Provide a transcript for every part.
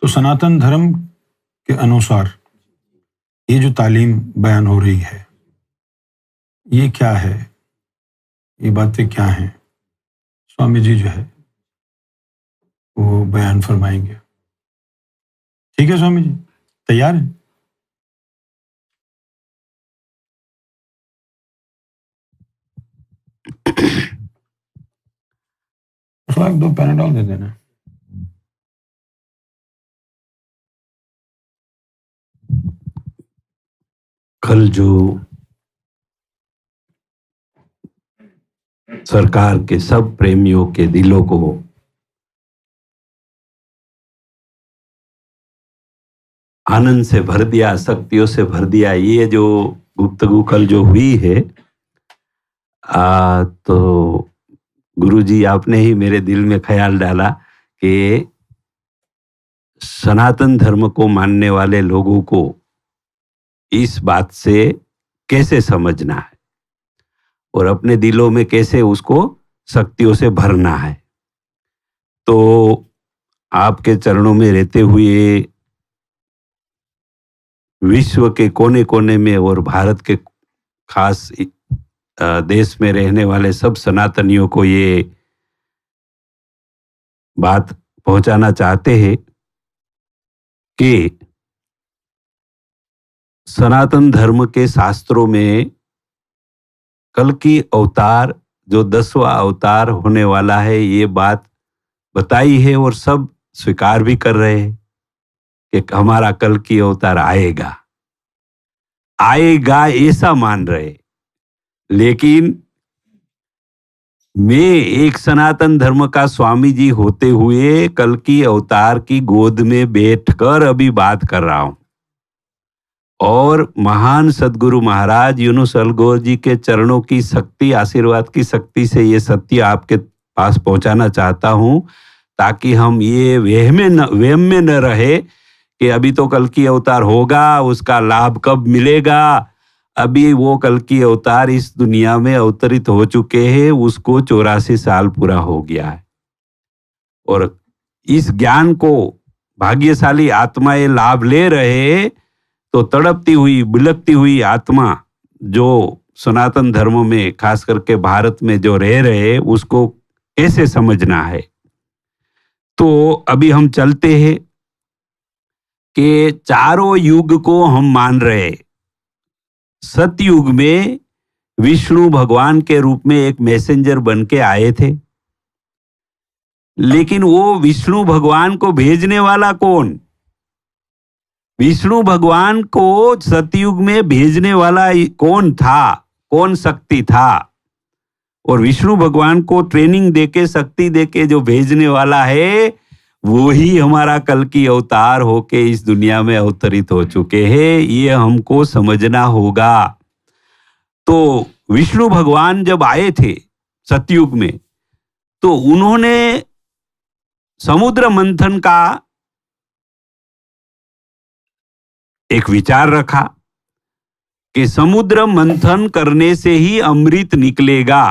तो सनातन धर्म के अनुसार ये जो तालीम बयान हो रही है, ये क्या है, ये बातें क्या हैं, स्वामी जी जो है वो बयान फरमाएंगे। ठीक है स्वामी जी, तैयार हैं? उसको 2 पैनाडॉल दे देना। कल जो सरकार के सब प्रेमियों के दिलों को आनंद से भर दिया, शक्तियों से भर दिया, ये जो गुफ्तगू कल जो हुई है, तो गुरुजी आपने ही मेरे दिल में ख्याल डाला कि सनातन धर्म को मानने वाले लोगों को इस बात से कैसे समझना है और अपने दिलों में कैसे उसको शक्तियों से भरना है। तो आपके चरणों में रहते हुए विश्व के कोने कोने में और भारत के खास देश में रहने वाले सब सनातनियों को ये बात पहुंचाना चाहते हैं कि सनातन धर्म के शास्त्रों में कल्कि अवतार जो 10वां अवतार होने वाला है, ये बात बताई है और सब स्वीकार भी कर रहे हैं कि हमारा कल्कि अवतार आएगा ऐसा मान रहे। लेकिन मैं एक सनातन धर्म का स्वामी जी होते हुए कल्कि अवतार की गोद में बैठकर अभी बात कर रहा हूं और महान सद्गुरु महाराज यूनुस अलगोर जी के चरणों की शक्ति, आशीर्वाद की शक्ति से ये सत्य आपके पास पहुंचाना चाहता हूं, ताकि हम ये वहम में न रहे कि अभी तो कल्कि अवतार होगा, उसका लाभ कब मिलेगा। अभी वो कल्कि अवतार इस दुनिया में अवतरित हो चुके हैं, उसको 84 साल पूरा हो गया है और इस ज्ञान को भाग्यशाली आत्माएं लाभ ले रहे। तो तड़पती हुई बिलकती हुई आत्मा जो सनातन धर्म में खास करके भारत में जो रह रहे, उसको कैसे समझना है। तो अभी हम चलते हैं कि चारों युग को हम मान रहे। सतयुग में विष्णु भगवान के रूप में एक मैसेंजर बन के आए थे, लेकिन वो विष्णु भगवान को भेजने वाला कौन? विष्णु भगवान को सतयुग में भेजने वाला कौन था, कौन शक्ति था? और विष्णु भगवान को ट्रेनिंग देके, शक्ति देके जो भेजने वाला है, वो ही हमारा कल्कि अवतार होके इस दुनिया में अवतरित हो चुके हैं। ये हमको समझना होगा। तो विष्णु भगवान जब आए थे सतयुग में, तो उन्होंने समुद्र मंथन का एक विचार रखा कि समुद्र मंथन करने से ही अमृत निकलेगा।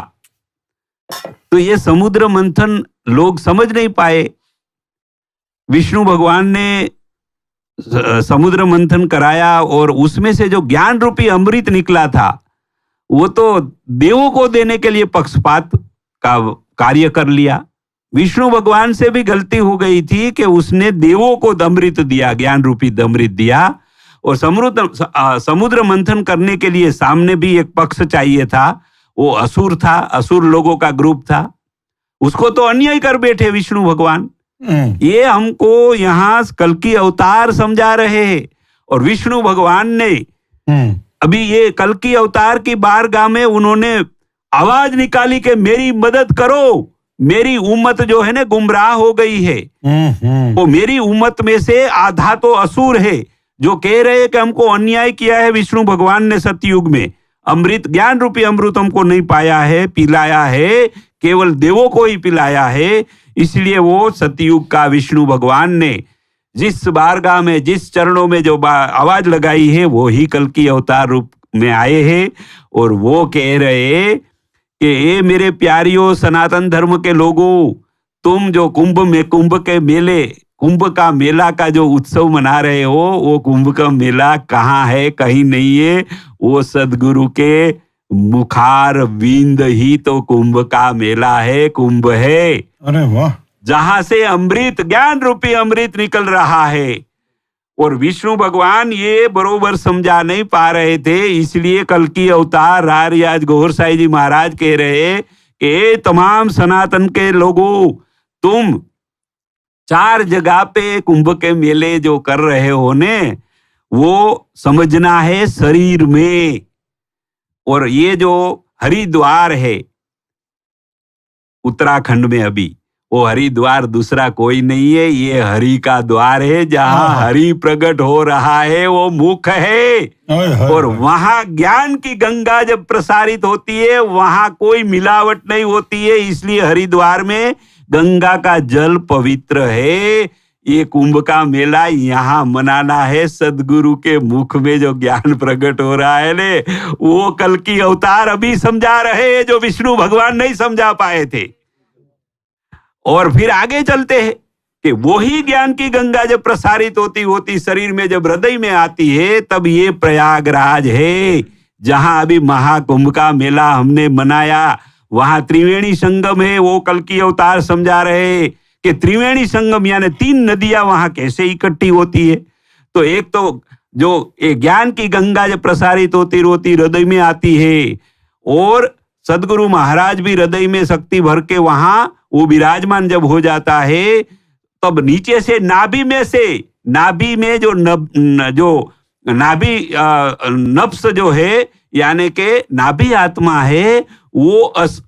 तो ये समुद्र मंथन लोग समझ नहीं पाए। विष्णु भगवान ने समुद्र मंथन कराया और उसमें से जो ज्ञान रूपी अमृत निकला था, वो तो देवों को देने के लिए पक्षपात का कार्य कर लिया। विष्णु भगवान से भी गलती हो गई थी कि उसने देवों को अमृत दिया, ज्ञान रूपी अमृत दिया, और समुद्र मंथन करने के लिए सामने भी एक पक्ष चाहिए था, वो असुर था, असुर लोगों का ग्रुप था। उसको तो अन्याय कर बैठे विष्णु भगवान। ये हमको यहाँ कल्कि अवतार समझा रहे हैं और विष्णु भगवान ने अभी ये कल्कि अवतार की बारगाह में उन्होंने आवाज निकाली कि मेरी मदद करो, मेरी उम्मत जो है ना गुमराह हो गई है। वो मेरी उम्मत में से आधा तो असुर है जो कह रहे हैं कि हमको अन्याय किया है विष्णु भगवान ने सतयुग में, अमृत ज्ञान रूपी अमृत हमको नहीं पाया है, पिलाया है, केवल देवों को ही पिलाया है। इसलिए वो सतयुग का विष्णु भगवान ने जिस बारगाह में, जिस चरणों में जो आवाज लगाई है, वो ही कल्कि अवतार रूप में आए हैं और वो कह रहे कि ये मेरे प्यारियों सनातन धर्म के लोगों, तुम जो कुंभ के कुंभ का मेला का जो उत्सव मना रहे हो, वो कुंभ का मेला कहाँ है? कहीं नहीं है। वो सदगुरु के मुखार बिंद ही तो कुंभ का मेला है, कुंभ है। अरे वाह! जहां से अमृत, ज्ञान रूपी अमृत निकल रहा है। और विष्णु भगवान ये बरोबर समझा नहीं पा रहे थे, इसलिए कल की अवतार रारियाज गौर साई जी महाराज कह रहे कि तमाम सनातन के लोगों, तुम 4 जगह पे कुंभ के मेले जो कर रहे हो ने, वो समझना है शरीर में। और ये जो हरिद्वार है उत्तराखंड में, अभी वो हरिद्वार दूसरा कोई नहीं है, ये हरि का द्वार है। जहां हरि प्रकट हो रहा है वो मुख है। और वहां ज्ञान की गंगा जब प्रसारित होती है, वहां कोई मिलावट नहीं होती है। इसलिए हरिद्वार में गंगा का जल पवित्र है। ये कुंभ का मेला यहाँ मनाना है। सदगुरु के मुख में जो ज्ञान प्रकट हो रहा है ने, वो कल की अवतार अभी समझा रहे हैं, जो विष्णु भगवान नहीं समझा पाए थे। और फिर आगे चलते हैं कि वही ज्ञान की गंगा जब प्रसारित होती शरीर में, जब हृदय में आती है, तब ये प्रयागराज है, जहां अभी महाकुंभ का मेला हमने मनाया। वहां त्रिवेणी संगम है। वो कल की अवतार समझा रहे कि त्रिवेणी संगम यानी 3 नदियां वहां कैसे इकट्ठी होती है। तो एक तो जो एक ज्ञान की गंगा जब प्रसारित होती हृदय में आती है, और सदगुरु महाराज भी हृदय में शक्ति भर के वहां वो विराजमान जब हो जाता है, तब नीचे से नाभि में जो नाभि नफ्स जो है, यानी के नाभि आत्मा है, वो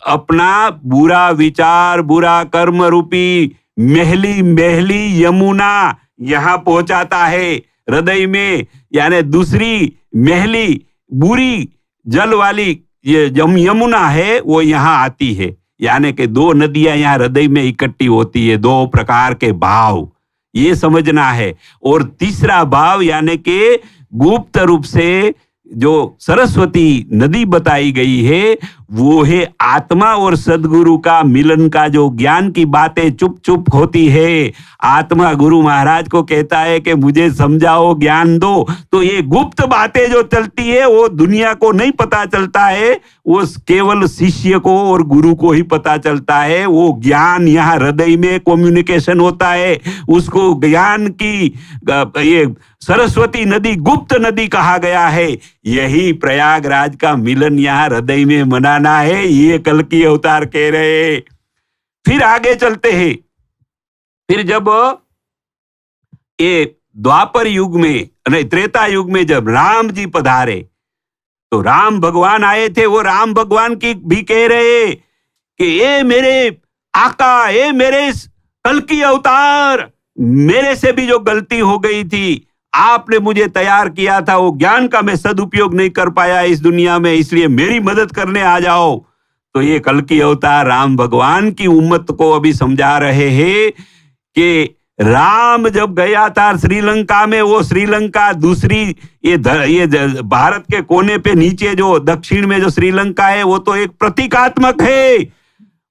अपना बुरा विचार, बुरा कर्म रूपी महली यमुना यहाँ पहुंचाता है हृदय में। यानी दूसरी महली बुरी जल वाली ये यमुना है, वो यहाँ आती है। यानी कि 2 नदियां यहाँ हृदय में इकट्ठी होती है, 2 प्रकार के भाव, ये समझना है। और तीसरा भाव यानी कि गुप्त रूप से जो सरस्वती नदी बताई गई है, वो है आत्मा और सदगुरु का मिलन का जो ज्ञान की बातें चुप चुप होती है। आत्मा गुरु महाराज को कहता है कि मुझे समझाओ, ज्ञान दो। तो ये गुप्त बातें जो चलती है, वो दुनिया को नहीं पता चलता है, वो केवल शिष्य को और गुरु को ही पता चलता है। वो ज्ञान यहाँ हृदय में कम्युनिकेशन होता है, उसको ज्ञान की ये सरस्वती नदी, गुप्त नदी कहा गया है। यही प्रयागराज का मिलन यहाँ हृदय में मनाना है, ये कल की अवतार कह रहे। फिर आगे चलते हैं। फिर जब ये द्वापर युग में, नहीं त्रेता युग में जब राम जी पधारे, तो राम भगवान आए थे। वो राम भगवान की भी कह रहे कि ये मेरे आका, ये मेरे कल की अवतार, मेरे से भी जो गलती हो गई थी, आपने मुझे तैयार किया था, वो ज्ञान का मैं सदुपयोग नहीं कर पाया इस दुनिया में, इसलिए मेरी मदद करने आ जाओ। तो ये कल की अवतार राम भगवान की उम्मत को अभी समझा रहे हैं कि राम जब गया था श्रीलंका में, वो श्रीलंका दूसरी ये भारत के कोने पे नीचे जो दक्षिण में जो श्रीलंका है, वो तो एक प्रतीकात्मक है।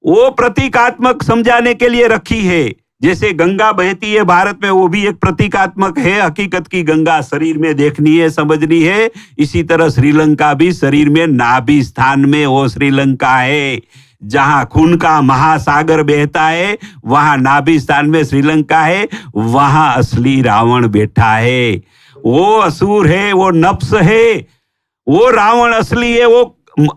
वो प्रतीकात्मक समझाने के लिए रखी है। जैसे गंगा बहती है भारत में, वो भी एक प्रतीकात्मक है। हकीकत की गंगा शरीर में देखनी है, समझनी है। इसी तरह श्रीलंका भी शरीर में नाभि स्थान में वो श्रीलंका है। जहां खून का महासागर बहता है, वहां नाभि स्थान में श्रीलंका है। वहां असली रावण बैठा है। वो असुर है, वो नफ्स है, वो रावण असली है। वो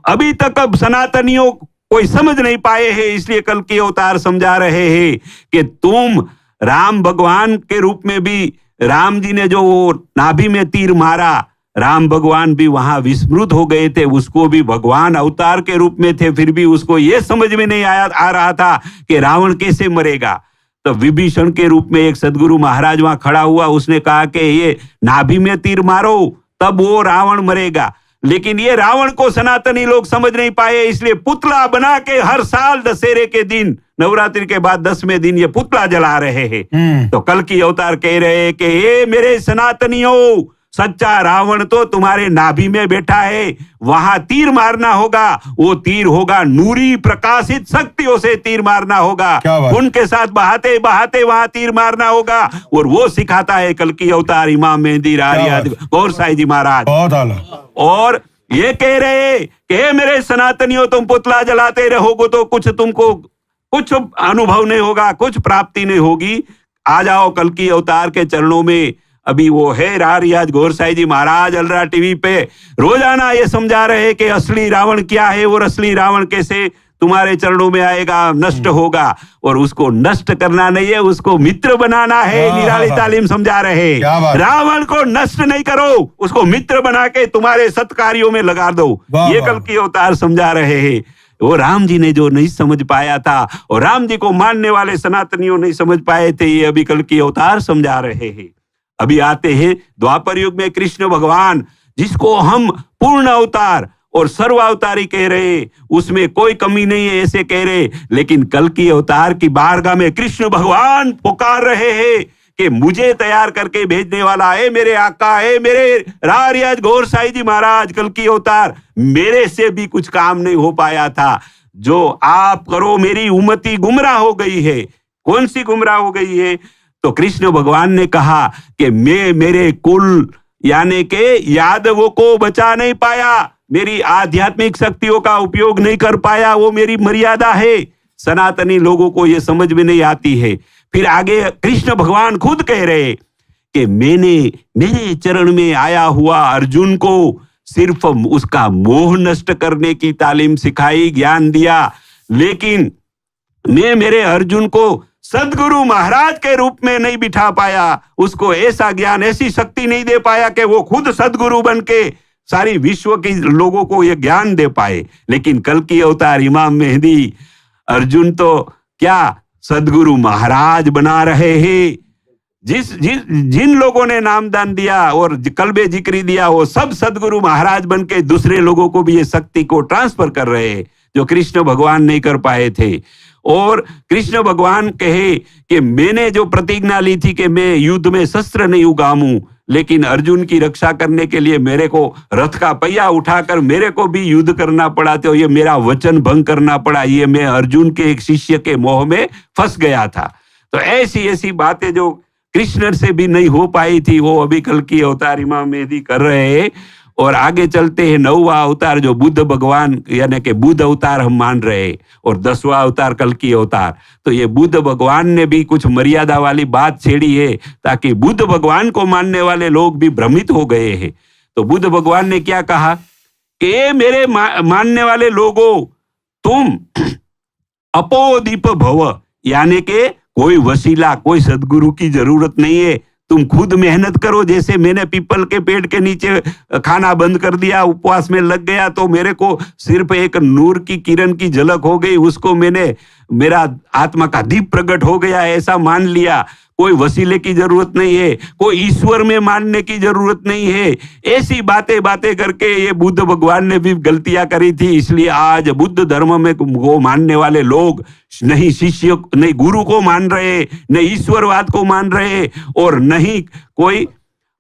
अभी तक अब सनातनियों कोई समझ नहीं पाए हैं। इसलिए कल के अवतार समझा रहे हैं कि तुम राम भगवान के रूप में भी, राम जी ने जो वो नाभि में तीर मारा, राम भगवान भी वहां विस्मृत हो गए थे। उसको भी भगवान अवतार के रूप में थे, फिर भी उसको ये समझ में नहीं आ रहा था कि रावण कैसे मरेगा। तो विभीषण के रूप में एक सदगुरु महाराज वहां खड़ा हुआ, उसने कहा कि ये नाभि में तीर मारो, तब वो रावण मरेगा। लेकिन ये रावण को सनातनी लोग समझ नहीं पाए, इसलिए पुतला बना के हर साल दशहरे के दिन, नवरात्रि के बाद 10वें दिन ये पुतला जला रहे हैं। तो कल की अवतार कह रहे हैं कि ये मेरे सनातनियों, सच्चा रावण तो तुम्हारे नाभि में बैठा है, वहां तीर मारना होगा, वो तीर होगा नूरी प्रकाशित शक्तियों से तीर मारना होगा, उनके साथ बहाते बहाते वहां तीर मारना होगा। और वो सिखाता है कल की अवतार इमाम मेहंदी रारियाद गौर साई जी महाराज। और ये कह रहे कि मेरे सनातनियों, तुम पुतला जलाते रहोगे तो तुमको कुछ अनुभव नहीं होगा, कुछ प्राप्ति नहीं होगी। आ जाओ कल की अवतार के चरणों में। अभी वो है रारियाज गौर साई जी महाराज अलरा टीवी पे रोजाना ये समझा रहे कि असली रावण क्या है और असली रावण कैसे तुम्हारे चरणों में आएगा, नष्ट होगा। और उसको नष्ट करना नहीं है, उसको मित्र बनाना है। निराली तालीम समझा रहे, रावण को नष्ट नहीं करो, उसको मित्र बना के तुम्हारे सत्कार्यों में लगा दो। ये कल की अवतार समझा रहे हैं। वो राम जी ने जो नहीं समझ पाया था और राम जी को मानने वाले सनातनियों नहीं समझ पाए थे, ये अभी कल की अवतार समझा रहे हैं। अभी आते हैं द्वापर युग में कृष्ण भगवान, जिसको हम पूर्ण अवतार और सर्वावतारी कह रहे, उसमें कोई कमी नहीं है ऐसे कह रहे। लेकिन कल की अवतार की बारगाह में कृष्ण भगवान पुकार रहे हैं कि मुझे तैयार करके भेजने वाला है मेरे आका, है मेरे रारियाज गौर साई जी महाराज। कल की अवतार मेरे से भी कुछ काम नहीं हो पाया था, जो आप करो मेरी उम्मती गुमराह हो गई है। कौन सी गुमराह हो गई है? तो कृष्ण भगवान ने कहा कि मैं मेरे कुल यानी के यादवों को बचा नहीं पाया, मेरी आध्यात्मिक शक्तियों का उपयोग नहीं कर पाया, वो मेरी मर्यादा है। सनातनी लोगों को ये समझ में नहीं आती है। फिर आगे कृष्ण भगवान खुद कह रहे कि मैंने मेरे चरण में आया हुआ अर्जुन को सिर्फ उसका मोह नष्ट करने की तालीम सिखाई, ज्ञान दिया, लेकिन मैं मेरे अर्जुन को सदगुरु महाराज के रूप में नहीं बिठा पाया, उसको ऐसा ज्ञान, ऐसी शक्ति नहीं दे पाया कि वो खुद सदगुरु बन के सारी विश्व के लोगों को ये ज्ञान दे पाए। लेकिन कल की अवतार इमाम मेहंदी अर्जुन तो क्या सदगुरु महाराज बना रहे हैं। जिन लोगों ने नामदान दिया और कल्बे जिक्री दिया, वो सब सदगुरु महाराज बन के दूसरे लोगों को भी ये शक्ति को ट्रांसफर कर रहे हैं, जो कृष्ण भगवान नहीं कर पाए थे। और कृष्ण भगवान कहे कि मैंने जो प्रतिज्ञा ली थी कि मैं युद्ध में शस्त्र नहीं उगामूं, लेकिन अर्जुन की रक्षा करने के लिए मेरे को रथ का पहिया उठाकर मेरे को भी युद्ध करना पड़ा, तो ये मेरा वचन भंग करना पड़ा। ये मैं अर्जुन के एक शिष्य के मोह में फंस गया था। तो ऐसी ऐसी बातें जो कृष्ण से भी नहीं हो पाई थी, वो अभी कल की अवतार इमाम मेहंदी कर रहे हैं। और आगे चलते हैं 9वां अवतार जो बुद्ध भगवान यानी कि बुद्ध अवतार हम मान रहे हैं, और 10वां अवतार कल की अवतार। तो ये बुद्ध भगवान ने भी कुछ मर्यादा वाली बात छेड़ी है, ताकि बुद्ध भगवान को मानने वाले लोग भी भ्रमित हो गए हैं। तो बुद्ध भगवान ने क्या कहा कि मेरे मानने वाले लोगों, तुम अपोदीप भव, यानी कि कोई वसीला, कोई सदगुरु की जरूरत नहीं है, तुम खुद मेहनत करो। जैसे मैंने पीपल के पेड़ के नीचे खाना बंद कर दिया, उपवास में लग गया, तो मेरे को सिर्फ एक नूर की किरण की झलक हो गई, उसको मैंने मेरा आत्मा का दीप प्रकट हो गया ऐसा मान लिया। कोई वसीले की जरूरत नहीं है, कोई ईश्वर में मानने की जरूरत नहीं है। ऐसी बातें करके ये बुद्ध भगवान ने भी गलतियां करी थी। इसलिए आज बुद्ध धर्म में वो मानने वाले लोग नहीं शिष्य, नहीं गुरु को मान रहे, नहीं ईश्वरवाद को मान रहे, और नहीं कोई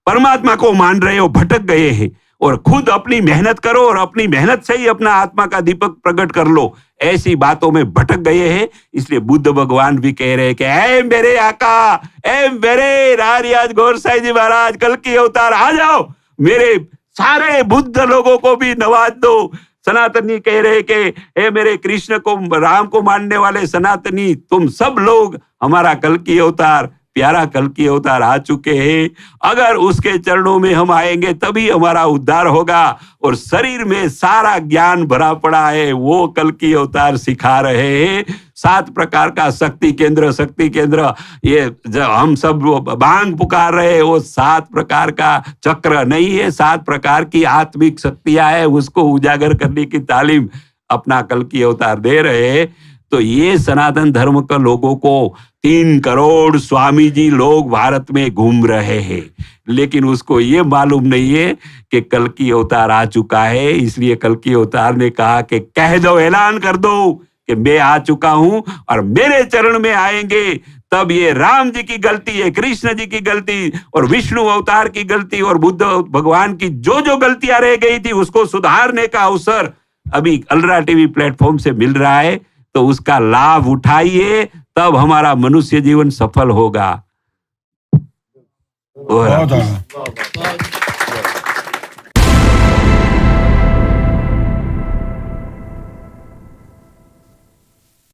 परमात्मा को मान रहे हो, भटक गए हैं। और खुद अपनी मेहनत करो और अपनी मेहनत से ही अपना आत्मा का दीपक प्रकट कर लो, ऐसी बातों में भटक गए हैं। इसलिए बुद्ध भगवान भी कह रहे हैं कि ऐ मेरे आका, ऐ मेरे रारियाज गौर साई जी महाराज कल की अवतार, आ जाओ, मेरे सारे बुद्ध लोगों को भी नवाज दो। सनातनी कह रहे कि ऐ मेरे कृष्ण को, राम को मानने वाले सनातनी, तुम सब लोग हमारा कल की अवतार, प्यारा कल की अवतार आ चुके हैं। अगर उसके चरणों में हम आएंगे तभी हमारा उद्धार होगा। और शरीर में सारा ज्ञान भरा पड़ा है, वो कल की अवतार सिखा रहे हैं। 7 प्रकार का शक्ति केंद्र, ये हम सब बांग पुकार रहे हैं, वो 7 प्रकार का चक्र नहीं है, 7 प्रकार की आत्मिक शक्तियां है, उसको उजागर करने की तालीम अपना कल की अवतार दे रहे हैं। तो ये सनातन धर्म के लोगों को 3 करोड़ स्वामी जी लोग भारत में घूम रहे हैं, लेकिन उसको ये मालूम नहीं है कि कल की अवतार आ चुका है। इसलिए कल की अवतार ने कहा कि कह दो, ऐलान कर दो कि मैं आ चुका हूं, और मेरे चरण में आएंगे तब ये राम जी की गलती है, कृष्ण जी की गलती और विष्णु अवतार की गलती और बुद्ध भगवान की जो जो गलतियां रह गई थी उसको सुधारने का अवसर अभी अलरा टीवी प्लेटफॉर्म से मिल रहा है। तो उसका लाभ उठाइए, तब हमारा मनुष्य जीवन सफल होगा। बहुत